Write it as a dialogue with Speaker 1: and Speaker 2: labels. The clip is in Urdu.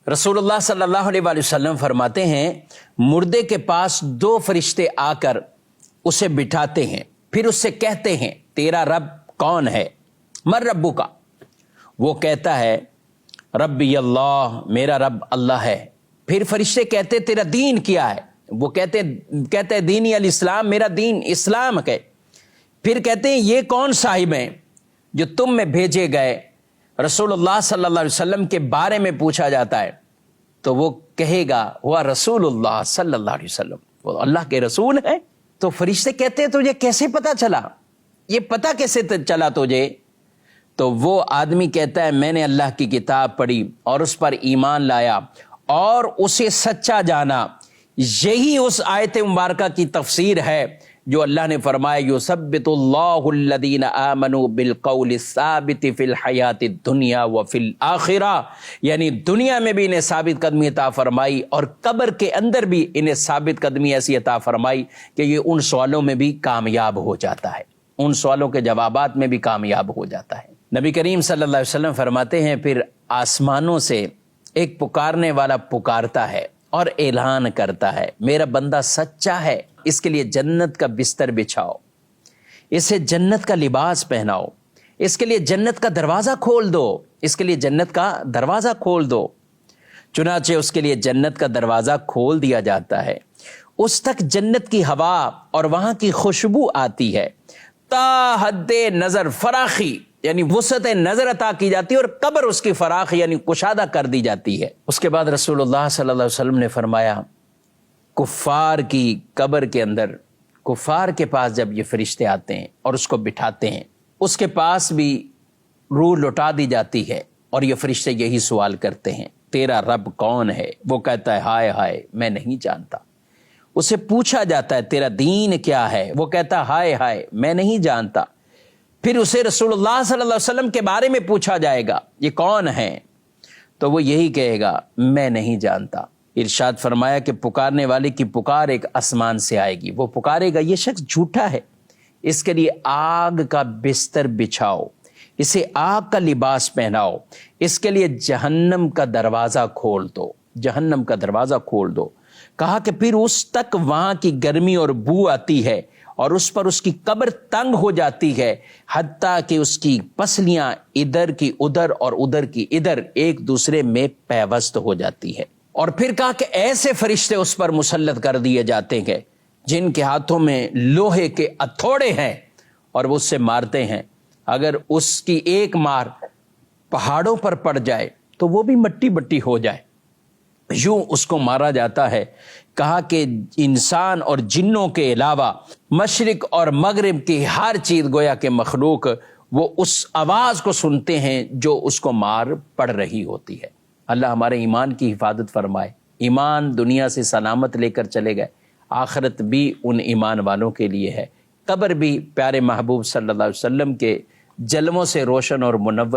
Speaker 1: رسول اللہ صلی اللہ علیہ وآلہ وسلم فرماتے ہیں مردے کے پاس دو فرشتے آ کر اسے بٹھاتے ہیں، پھر اس سے کہتے ہیں تیرا رب کون ہے؟ من ربو کا؟ وہ کہتا ہے ربی اللہ، میرا رب اللہ ہے۔ پھر فرشتے کہتے تیرا دین کیا ہے؟ وہ کہتے دینی الاسلام، میرا دین اسلام ہے۔ پھر کہتے ہیں یہ کون صاحب ہیں جو تم میں بھیجے گئے؟ رسول اللہ صلی اللہ علیہ وسلم کے بارے میں پوچھا جاتا ہے تو وہ کہے گا وہ رسول اللہ صلی اللہ علیہ وسلم، وہ اللہ کے رسول ہیں۔ تو فرشتے کہتے ہیں تجھے کیسے پتا چلا؟ یہ پتا کیسے چلا تجھے؟ تو وہ آدمی کہتا ہے میں نے اللہ کی کتاب پڑھی اور اس پر ایمان لایا اور اسے سچا جانا۔ یہی اس آیت مبارکہ کی تفسیر ہے جو اللہ نے فرمایا یثبت اللہ الذین آمنوا بالقول الثابت فی الحیات الدنیا وفی الآخرہ، یعنی دنیا میں بھی انہیں ثابت قدمی عطا فرمائی اور قبر کے اندر بھی انہیں ثابت قدمی ایسی عطا فرمائی کہ یہ ان سوالوں میں بھی کامیاب ہو جاتا ہے، ان سوالوں کے جوابات میں بھی کامیاب ہو جاتا ہے۔ نبی کریم صلی اللہ علیہ وسلم فرماتے ہیں پھر آسمانوں سے ایک پکارنے والا پکارتا ہے اور اعلان کرتا ہے میرا بندہ سچا ہے، اس کے لیے جنت کا بستر بچھاؤ، اسے جنت کا لباس پہناؤ، اس کے لیے جنت کا دروازہ کھول دو، اس کے لیے جنت کا دروازہ کھول دو۔ چنانچہ اس کے لیے جنت کا دروازہ کھول دیا جاتا ہے، اس تک جنت کی ہوا اور وہاں کی خوشبو آتی ہے، تا حد نظر فراخی یعنی وسعت نظر عطا کی جاتی ہے اور قبر اس کی فراخ یعنی کشادہ کر دی جاتی ہے۔ اس کے بعد رسول اللہ صلی اللہ علیہ وسلم نے فرمایا کفار کی قبر کے اندر، کفار کے پاس جب یہ فرشتے آتے ہیں اور اس کو بٹھاتے ہیں، اس کے پاس بھی روح لوٹا دی جاتی ہے اور یہ فرشتے یہی سوال کرتے ہیں تیرا رب کون ہے؟ وہ کہتا ہے ہائے ہائے میں نہیں جانتا۔ اسے پوچھا جاتا ہے تیرا دین کیا ہے؟ وہ کہتا ہے ہائے ہائے میں نہیں جانتا۔ پھر اسے رسول اللہ صلی اللہ علیہ وسلم کے بارے میں پوچھا جائے گا یہ کون ہے؟ تو وہ یہی کہے گا میں نہیں جانتا۔ ارشاد فرمایا کہ پکارنے والے کی پکار ایک آسمان سے آئے گی، وہ پکارے گا یہ شخص جھوٹا ہے، اس کے لیے آگ کا بستر بچھاؤ، اسے آگ کا لباس پہناؤ، اس کے لیے جہنم کا دروازہ کھول دو، جہنم کا دروازہ کھول دو۔ کہا کہ پھر اس تک وہاں کی گرمی اور بو آتی ہے اور اس پر اس کی قبر تنگ ہو جاتی ہے، حتیٰ کہ اس کی پسلیاں ادھر کی ادھر اور ادھر کی ادھر ایک دوسرے میں پیوست ہو جاتی ہے۔ اور پھر کہا کہ ایسے فرشتے اس پر مسلط کر دیے جاتے ہیں جن کے ہاتھوں میں لوہے کے ہتھوڑے ہیں اور وہ اس سے مارتے ہیں، اگر اس کی ایک مار پہاڑوں پر پڑ جائے تو وہ بھی مٹی بٹی ہو جائے، یوں اس کو مارا جاتا ہے۔ کہا کہ انسان اور جنوں کے علاوہ مشرق اور مغرب کی ہر چیز گویا کہ مخلوق وہ اس آواز کو سنتے ہیں جو اس کو مار پڑ رہی ہوتی ہے۔ اللہ ہمارے ایمان کی حفاظت فرمائے، ایمان دنیا سے سلامت لے کر چلے گئے، آخرت بھی ان ایمان والوں کے لیے ہے، قبر بھی پیارے محبوب صلی اللہ علیہ وسلم کے جلووں سے روشن اور منور